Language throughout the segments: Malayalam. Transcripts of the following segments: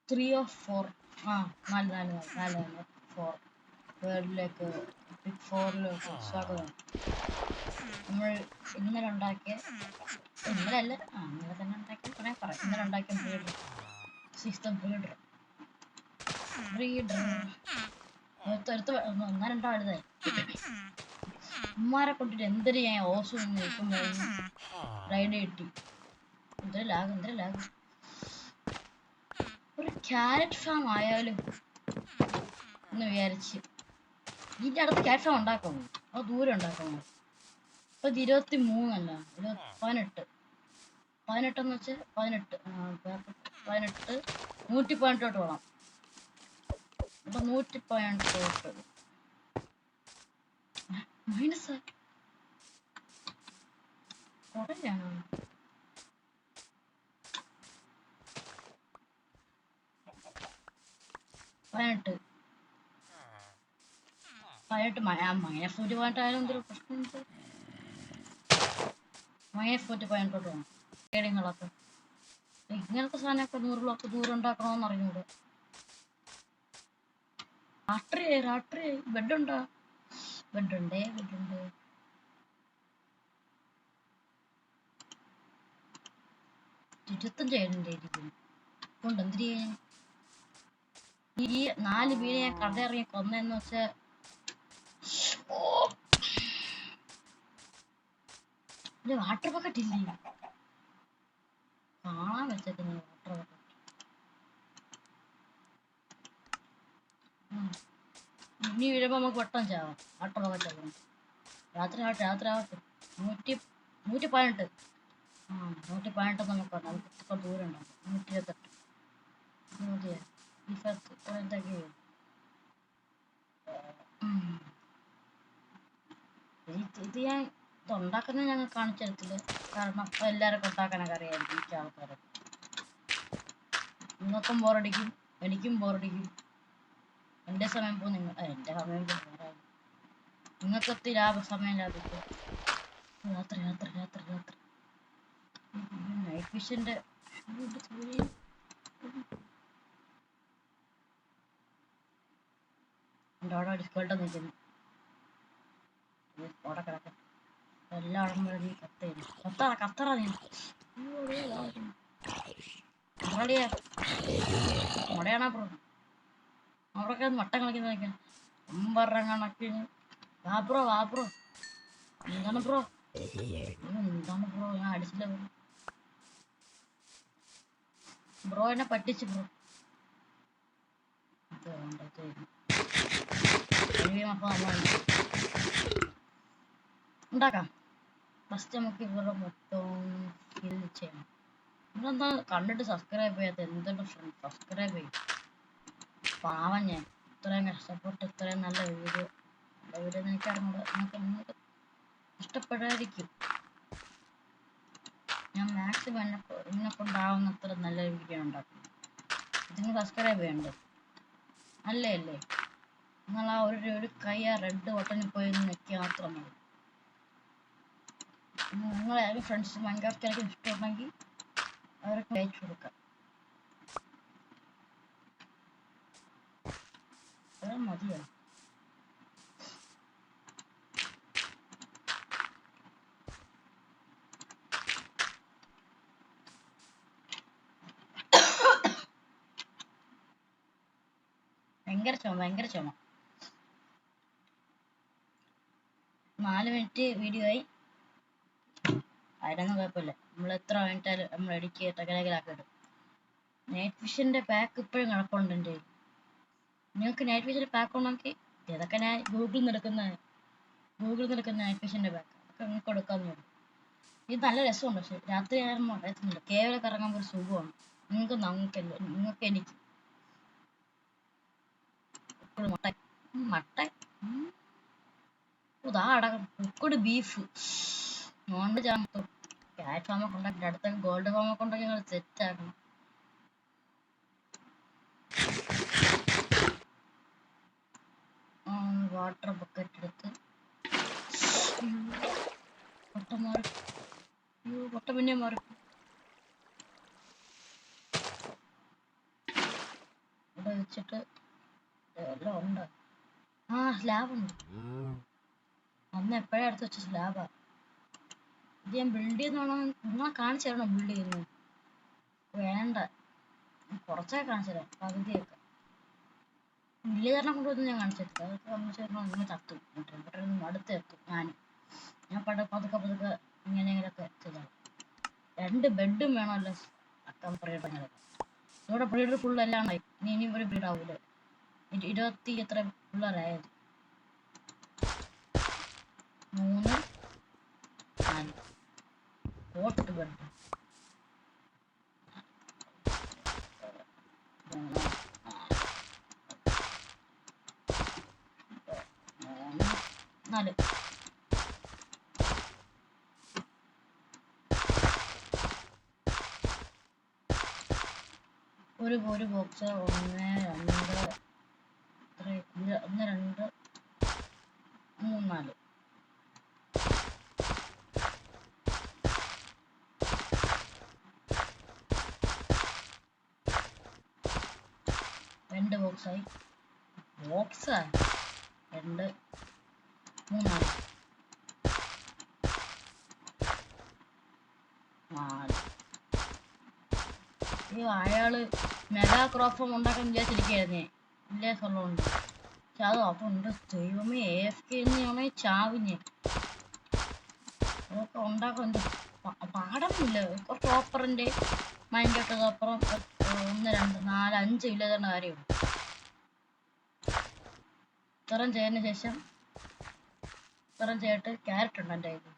3 or 4 നാല് 4 വേൾഡിലേക്ക് ബിഗ് 4ലേക്ക് സ്വാഗതം. നമ്മൾ ഇന്നലെ ഉണ്ടാക്കിയ ഇന്നലെ തന്നെ ഉണ്ടാക്കിയ പറയാം ഇന്നലെ ഉണ്ടാക്കിയ സിസ്റ്റം ബ്രീഡർ ഒന്നാ രണ്ടോ ആളുതായി ഉമ്മാരെ കൊണ്ടിട്ട് എന്തൊരു ഞാൻ ഓസം നിൽക്കുമ്പോ റൈഡ് കിട്ടി. എന്തൊരു ലാഗ് ഒരു ക്യാരറ്റ് ഫാം ആയാലും എന്ന് വിചാരിച്ച് ഇതിൻ്റെ അടുത്ത് ക്യാരറ്റ് ഫാം ഉണ്ടാക്കുന്നു. അത് ദൂരം ഉണ്ടാക്കുന്നു. ഇപ്പൊ 23 18 വെച്ചാൽ 18 118 വേണം. അപ്പൊ 118 മൈനസ് കുറയാണ്. 18 മൈനസ് 118 എന്തൊരു പ്രശ്നമുണ്ട്. മൈനസ് 118 വേണം കേടിങ്ങളൊക്കെ. ഇങ്ങനത്തെ സാധനമൊക്കെ 100 ബ്ലോക്ക് ദൂരം ഉണ്ടാക്കണമെന്ന് അറിഞ്ഞൂടെ. രാത്രി ബെഡുണ്ടോ? ബെഡുണ്ട് 25 ഇരിക്കുന്നു കൊണ്ട് എന്തിരി ഈ 4 വീട് ഞാൻ കടയിറങ്ങി കൊന്നെന്ന് വെച്ചാ വാട്ടർ ബക്കറ്റ് ഇല്ലേ കാണാൻ വെച്ചേക്കുന്നത്. വാട്ടർ ബക്കറ്റ് ഇനി വീഴുമ്പോ നമുക്ക് വെട്ടം ചാവാം. വാട്ടർ ബക്കറ്റ് ആവും. രാത്രി ആവട്ടെ 118 118 നമുക്ക് ദൂരം ഉണ്ടാവും. 128 മതിയാ. ഇത് ഞാൻ ഉണ്ടാക്കുന്നത് ഞങ്ങൾ കാണിച്ചു തരത്തില്ല. കാരണം എല്ലാവർക്കും ഉണ്ടാക്കാനൊക്കെ അറിയാമായിരിക്കും. ഈ ആൾക്കാരൊക്കെ നിങ്ങൾക്കും ബോറടിക്കും, എനിക്കും ബോറടിക്കും. എൻ്റെ സമയം പോകും, എൻ്റെ സമയം പോകും. നിങ്ങൾക്ക് ഒത്തിരി സമയം ലാഭിക്കും. രാത്രി നൈറ്റ് വിഷൻ്റെ അവിടെ ഡിസ്കൗണ്ട് നിൽക്കുന്നു. അവിടെ കിടക്കും എല്ലാവരും നീ കത്തറ നീ മുടയാണോ ബ്രോ? അവിടൊക്കെ മട്ടം കളിക്കുന്നതൊക്കെ 9 കണക്കിന്. വാ ബ്രോ എന്താണ് ബ്രോ ഞാൻ അടിച്ചില്ല ബ്രോ എന്നെ പറ്റിച്ചു ബ്രോ. അപ്പൊ ഉണ്ടാക്കാം. ഫസ്റ്റ് നമുക്ക് ഇവിടെ മൊത്തം ഫിൽ ചെയ്യണം. നിങ്ങളെന്താ കണ്ടിട്ട് സബ്സ്ക്രൈബ് ചെയ്യാത്ത? എന്തുകൊണ്ട് സബ്സ്ക്രൈബ് ചെയ്യും? പാവം ഞാൻ ഇത്രയും കഷ്ടപ്പെട്ട് ഇത്രയും നല്ല വീഡിയോ എനിക്കറിഞ്ഞൂടെ. നിങ്ങൾക്ക് ഇഷ്ടപ്പെടാതിരിക്കും. ഞാൻ മാക്സിമം എന്നെ കൊണ്ടാവുന്ന അത്ര നല്ല വീഡിയോ ഉണ്ടാക്കും. നിങ്ങൾ സബ്സ്ക്രൈബ് ചെയ്യണ്ടേ? അല്ലേ നിങ്ങൾ ആ ഒരു കൈ ആ റെഡ് ബട്ടണിൽ പോയി നിൽക്കുക മാത്രം മതി. നിങ്ങളെ ഫ്രണ്ട്സ് മൈൻക്രാഫ്റ്റ് ഇഷ്ടമുണ്ടെങ്കിൽ അവർക്ക് അയച്ചു കൊടുക്കാം. അത് മതിയോ? ഭയങ്കര ചുമ 4 മിനിറ്റ് വീഡിയോ ആയി. അതിനൊന്നും കുഴപ്പമില്ല. നമ്മൾ എത്ര മിനിറ്റായാലും നമ്മൾ എഡിറ്റ് ടെക്നിക്കലാക്കിയിടും. നൈറ്റ് വിഷന്റെ പാക്ക് ഇപ്പോഴും കിടപ്പുണ്ട് എൻ്റെ കയ്യിൽ. നിങ്ങൾക്ക് നൈറ്റ് വിഷന്റെ പാക്ക് ഉണ്ടെങ്കിൽ ഇതൊക്കെ ഞാൻ ഗൂഗിളിൽ നിന്ന് എടുക്കുന്ന നൈറ്റ് വിഷന്റെ പാക്ക് അതൊക്കെ നിങ്ങൾക്ക് കൊടുക്കാമെന്ന് വരും. ഇത് നല്ല രസമുണ്ട്. പക്ഷെ രാത്രി ആയാലും അറിയത്തുന്നില്ല. കേവലൊക്കെ ഇറങ്ങുമ്പോൾ ഒരു സുഖമാണ്. നിങ്ങൾക്ക് എനിക്ക് mutton cooked beef non veg ആകുമ്പോൾ ക്യാറ്റ് ഫാമൊക്കെ ഉണ്ടാക്കി അടുത്ത ഗോൾഡ് ഫാമൊക്കെ ഉണ്ടാക്കി നിങ്ങൾ സെറ്റ് ആക്കണം. വാട്ടർ ബക്കറ്റ് എടുത്ത് പൊട്ട പിന്നെ മാറി വെച്ചിട്ട് എല്ലാം ഉണ്ട്. ആ സ്ലാബ് ഉണ്ട്. അന്ന് എപ്പോഴേ എടുത്ത് വെച്ച സ്ലാബാ. ഇത് ഞാൻ ബിൽഡ് ചെയ്യുന്നതാണോ നിങ്ങളെ കാണിച്ചു തരണോ? ബിൽഡ് ചെയ്യുന്നത് വേണ്ട, കുറച്ചൊക്കെ കാണിച്ചു തരാം, പകുതിയൊക്കെ. വില്ലേജറിനെ കൊണ്ടുവന്ന് ഞാൻ കാണിച്ചിട്ടില്ല. അതൊക്കെ കാണിച്ചു നിങ്ങൾ ചത്തു അടുത്ത് എത്തും. ഞാൻ പതുക്കെ പതുക്കെ ഇങ്ങനെയൊക്കെ ചെയ്താൽ 2 ബെഡും വേണമല്ലോ അക്കം ബ്രീഡർ. ഇവിടെ ബ്രീഡർ ഫുൾ എല്ലാം ആയി. ഇനി ഒരു ബ്രീഡ് ആവൂല. 20 എത്ര പിള്ളേരായത്? 3 4 8 ബെഡ്. നാല് ഒരു ബോക്സ് 1 2 1 2 3 4 2 ബോക്സായി. ബോക്സാ 2 3 4. അയാള് മെഗാ ക്രോഫോം ഉണ്ടാക്കാൻ വിചാരിച്ചിരിക്കുകയായിരുന്നേ. ഇല്ലേ സ്ഥലമുണ്ട്. പക്ഷെ അത് അപ്പം ഉണ്ട്. ദൈവമേ, AFK എന്ന് ചാവിഞ്ഞ് അതൊക്കെ ഉണ്ടാക്കാൻ പാടൊന്നുമില്ല. കുറച്ച് ഓപ്പറിന്റെ മൈൻഡ് ഇട്ടത് അപ്പുറം 1 2 4 5 ഇല്ലാതെ കാര്യമുള്ളൂ. ഇത്രയും ചെയ്തതിന് ശേഷം ഇത്രയും ചെയ്തിട്ട് ക്യാരറ്റ് ഉണ്ട് എൻ്റെ കയ്യിൽ.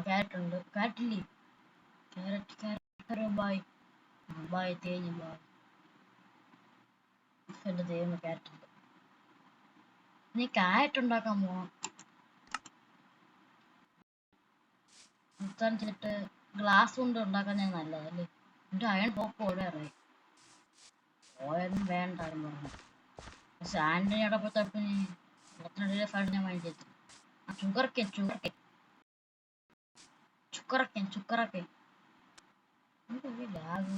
ക്യാരറ്റ് ഉണ്ട്. ക്യാരറ്റ് ഇല്ലേ? ക്യാരറ്റ് ബായ് തേഞ്ഞ് ബായ്. എൻ്റെ ദൈവം, ക്യാരറ്റ് ഉണ്ട്. നീ ക്യാരറ്റ് ഉണ്ടാക്കാൻ പോകണം. ചെയ്തിട്ട് ഗ്ലാസ് കൊണ്ട് ഉണ്ടാക്കാൻ ഞാൻ നല്ലതല്ലേ. എൻ്റെ അയൺ പോക്ക് ഓടെ അറിയാം. ഓയൊന്നും വേണ്ടായിരുന്നു പറഞ്ഞു. പക്ഷെ ആൻ്റണി അടപ്പത്തടുത്ത് ഫണ്ട് ഞാൻ വാങ്ങി ചെയ്തു. ചുക്കറക്കൻ ലാഗ്.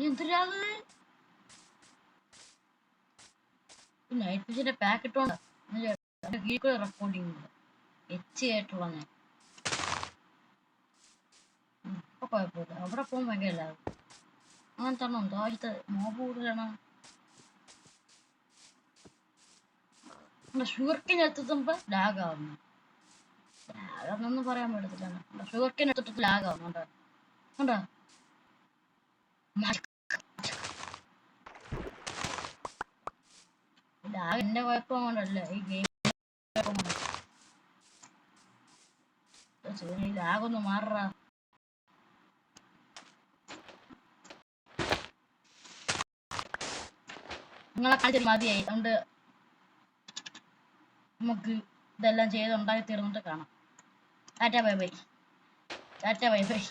എന്തിനാണ് നൈറ്റ് വിഷന്റെ പാക്ക് ഇട്ടോണ്ട് റെക്കോർഡിങ് ആയിട്ടുള്ള ഞാൻ ഇപ്പൊ കുഴപ്പമില്ല. അവിടെ പോകുമ്പോൾ ഭയങ്കര ലാഗ്. അങ്ങനത്തെ ഉണ്ടോ? ആദ്യത്തെ മോബ് കൂടുതലാണ്. ഷുഗർക്കിൻ എത്തുമ്പോ ലാഗാവുന്നു. ലാഗാന്നൊന്നും പറയാൻ പറ്റത്തില്ല. ഷുഗർക്കിൻ എടുത്തിട്ട് ലാഗാവുന്നു. കണ്ടോ? ലാഗ് എന്റെ കുഴപ്പം കൊണ്ടല്ല, ഈ ഗെയിം ലാഗൊന്ന് മാറാ. നിങ്ങളെ കാണിച്ചാൽ മതിയായി. അതുകൊണ്ട് നമുക്ക് ഇതെല്ലാം ചെയ്ത് ഉണ്ടാക്കി തീർന്നിട്ട് കാണാം. Tata bye bye. Tata bye bye.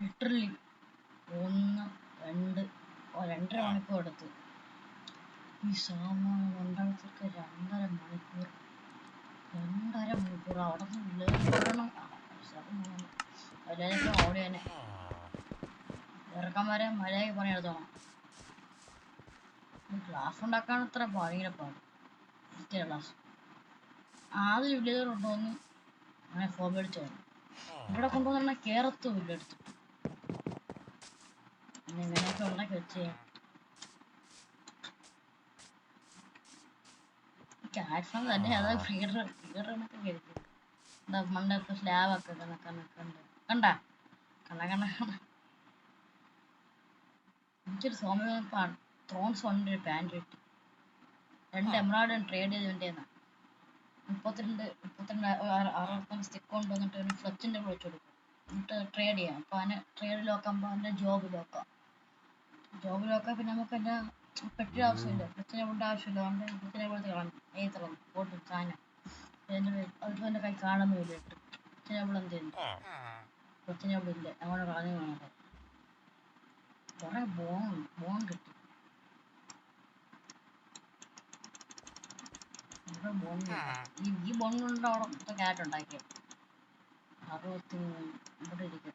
Literally 1 2 2.5 മണിക്കൂർ എടുത്തു ഈ സാമാൻ ഉണ്ടാക്കി. 2.5 മണിക്കൂർ അവിടെ നിന്ന് ഓടിയനെ ഇറക്കം വരെ മര്യാദയ്ക്ക് പണിയെടുത്തോണം. ഗ്ലാസ് ഉണ്ടാക്കാൻ അത്ര ഭയങ്കര പാട്. ഗ്ലാസ് ആദ്യം വില്ലേജർ കൊണ്ടുവന്ന് അങ്ങനെ ഫോം അടിച്ചു ഇവിടെ കൊണ്ടുവന്ന കേരത്തും ഇല്ല എടുത്തിട്ട്. പിന്നെ ഇങ്ങനെയൊക്കെ ഉണ്ടാക്കി വെച്ചേ. ക്യാറ്റ്ഫോം തന്നെ അതാ ഫീഡറൊക്കെ കഴിക്കും. എന്താ മണ്ടൊക്കെ സ്ലാബൊക്കെ കണ്ട എനിക്കൊരു സോമ ത്രോൺസ് ഒരു പാൻറ് കിട്ടി. 2 എമറാൾഡ് ട്രേഡ് ചെയ്ത് വേണ്ടിയെന്നാ. 62 സ്റ്റിക്ക് കൊണ്ടുവന്നിട്ട് ഒരു ഫ്ലച്ചിന്റെ വിളിച്ചു കൊടുക്കും. എന്നിട്ട് ട്രേഡ് ചെയ്യാം. അപ്പൊ അതിന് ട്രേഡ് ലോക്കാകുമ്പോൾ അതിന്റെ ജോബ് ലോക്കാം. പിന്നെ നമുക്ക് എൻ്റെ പെട്ടിയുടെ ആവശ്യമില്ല, ഫ്ലച്ചിനെ കൊണ്ട് ആവശ്യമില്ല. അതുകൊണ്ട് ഫ്ലച്ചിനെ കൊടുത്ത് കളഞ്ഞു. ഏത്തളം പോട്ടും സാധനം അതിൻ്റെ കൈ കാണുന്നുമില്ല. കൊച്ചിനെ എന്തുണ്ട് കൊച്ചിനെ ഇല്ല അങ്ങനെ കളഞ്ഞു കാണട്ടെ കുറെ ബോൺ കിട്ടി ബോൺ ഈ ബോൺ കൊണ്ട് അവിടെ മൊത്തം ക്യാരറ്റ് ഉണ്ടാക്കിയത് 63 ഇവിടെ ഇരിക്കും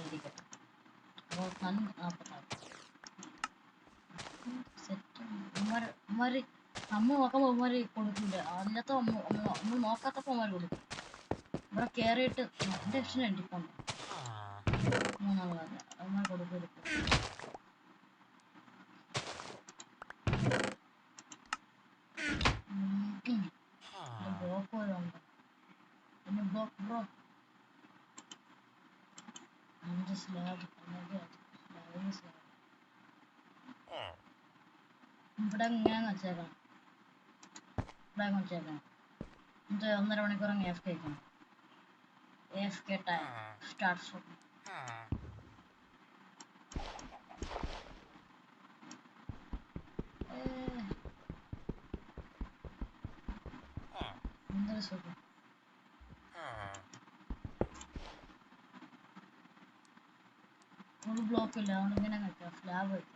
ഇരിക്കട്ടെ അപ്പോൾ 46 സെറ്റ് ഉമ്മാര് നമ്മൾ നോക്കുമ്പോൾ ഉമ്മാര് കൊടുക്കില്ല അതിനകത്ത് നമ്മൾ നോക്കാത്തപ്പോൾ ഉമ്മാര് കൊടുക്കും ഇവിടെ കയറിയിട്ട് എൻ്റെ അച്ഛനെ അടിക്കണം മൂന്നാമത് ഉമ്മാർ കൊടുക്കും ബ്ലോക്ക് പോലുണ്ട് പിന്നെ ബ്രോ 5 സ്ലാബ് ഇവിടെ ഇങ്ങനെ വെച്ചേക്കണം ഇവിടെ വെച്ചേക്കണം എന്നിട്ട് 1.5 മണിക്കൂർ അങ്ങ് AFK കഴിക്കണം AFK ടൈം സ്റ്റാർട്ട് എന്തൊരു സുഖം ഒരു ബ്ലോക്ക് ഇല്ല അതുകൊണ്ട് ഇങ്ങനെ വെക്കാം സ്ലാബ് വെക്കാം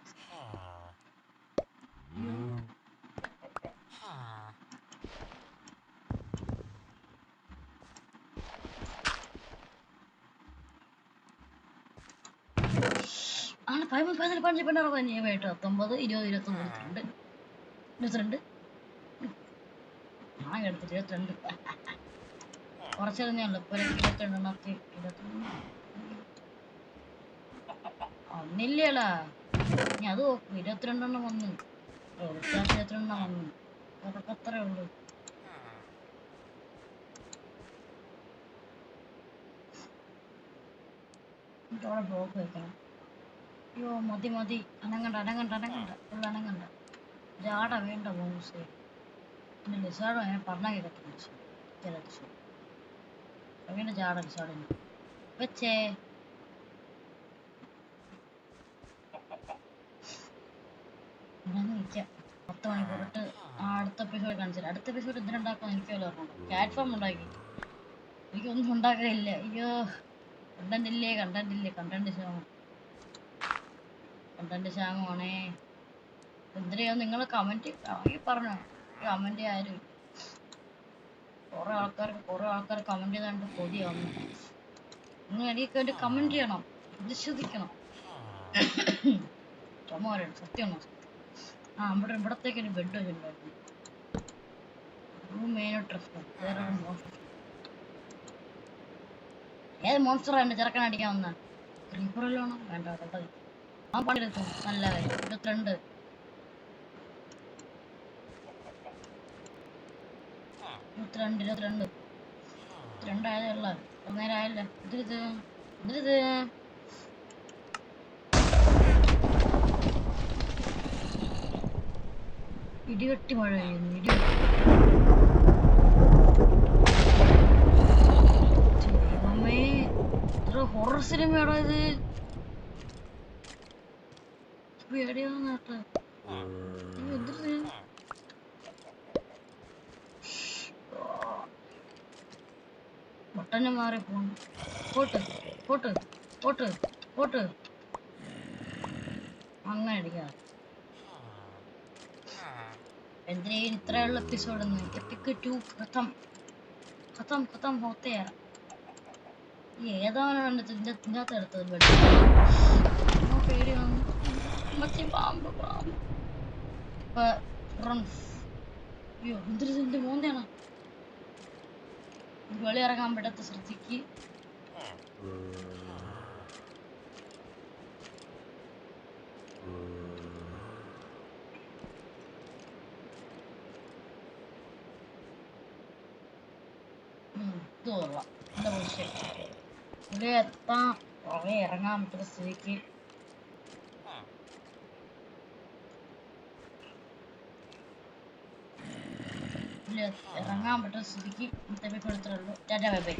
ആണ് 15 15 15 15 19 20 21 22 ഞാൻ എടുത്തിട്ട് 22 കുറച്ച് കഴിഞ്ഞുള്ളൂ ഇപ്പൊ 22 ഒന്നില്ലടാ ഇനി അത് നോക്കും 22 വന്നു 22 വന്നു അതൊക്കെ അത്രേ ഉള്ളൂ അവിടെ ബ്ലോക്ക് വെക്കണം അയ്യോ മതി അനങ്ങണ്ട ഫുൾ അനങ്ങണ്ട ജാട വേണ്ട ബോൺസ് പിന്നെ ലിസാർഡ് അങ്ങനെ പറഞ്ഞാൽ കേൾക്കത്തില്ല അങ്ങനെ ജാട ലിസാർഡിന് വെച്ചേ നിൽക്കാം 10 മണിക്കൂറിട്ട് അടുത്ത എപ്പിസോഡ് കാണിച്ചില്ല അടുത്ത എപ്പിസോഡ് എന്തിനുണ്ടാക്കാൻ എനിക്ക് വല്ല ഓർമ്മ പ്ലാറ്റ്ഫോം ഉണ്ടാക്കി എനിക്കൊന്നും ഉണ്ടാക്കാനില്ല അയ്യോ കണ്ടന്റ് ക്ഷാമമാണേ എന്തിനാ നിങ്ങൾ കമന്റ് പറഞ്ഞോ കമന്റ് ആരും കുറെ ആൾക്കാർ കമന്റ് ചെയ്താണ്ട് കൊതിയാവുന്നു നിങ്ങൾ എനിക്ക് വേണ്ടി കമന്റ് ചെയ്യണം വിശ്വസിക്കണം ചുമ സത്യമാണോ ഇവിടത്തേക്ക് ഒരു ബെഡ് വെച്ചിട്ടുണ്ടായിരുന്നു റൂം മെയിനായിട്ട് വേറെ ഏത് മോൺസ്റ്ററാണ് ചെറുക്കൻ അടിക്കാൻ വന്ന ക്രീപ്പറല്ലോണോ വേണ്ട കേട്ടോ ആ പണിയെടുക്കും നല്ല കാര്യം 22 ആയതേ ഉള്ള നേരം ആയല്ലേ ഇതിരിത് ഇടിവെട്ടി മഴ പെയ്യുന്നു അമ്മേ ഇത്ര ഹൊറർ സിനിമയാണോ ഇത് പേടിയാവുന്ന കേട്ടോ എന്തൊരു ബട്ടനെ മാറി പോട്ട് അങ്ങനെ അടിക്കാം എന്തിനാ ഇത്രയുള്ള എപ്പിസോഡ് എപ്പിക് 2 ഖത്തം ഹോത്തേ ഏതാണ് ഇതിനകത്ത് എടുത്തത് പേടി വന്നു മറ്റേ പാമ്പ് അയ്യോ എന്തിന്റെ മോന്തെയാണ് വെളിയിറങ്ങാൻ പറ്റാത്ത ശ്രദ്ധിക്ക് എന്താ പക്ഷേ ഇവിടെ എത്താൻ കുറെ ഇറങ്ങാൻ പറ്റുന്ന സ്ഥിതിക്ക് ഇറങ്ങാൻ പറ്റുന്ന സ്ഥിതിക്ക് ഇന്നത്തെ പേപ്പർ എടുത്തുള്ളൂ ടാറ്റാ ബൈ ബൈ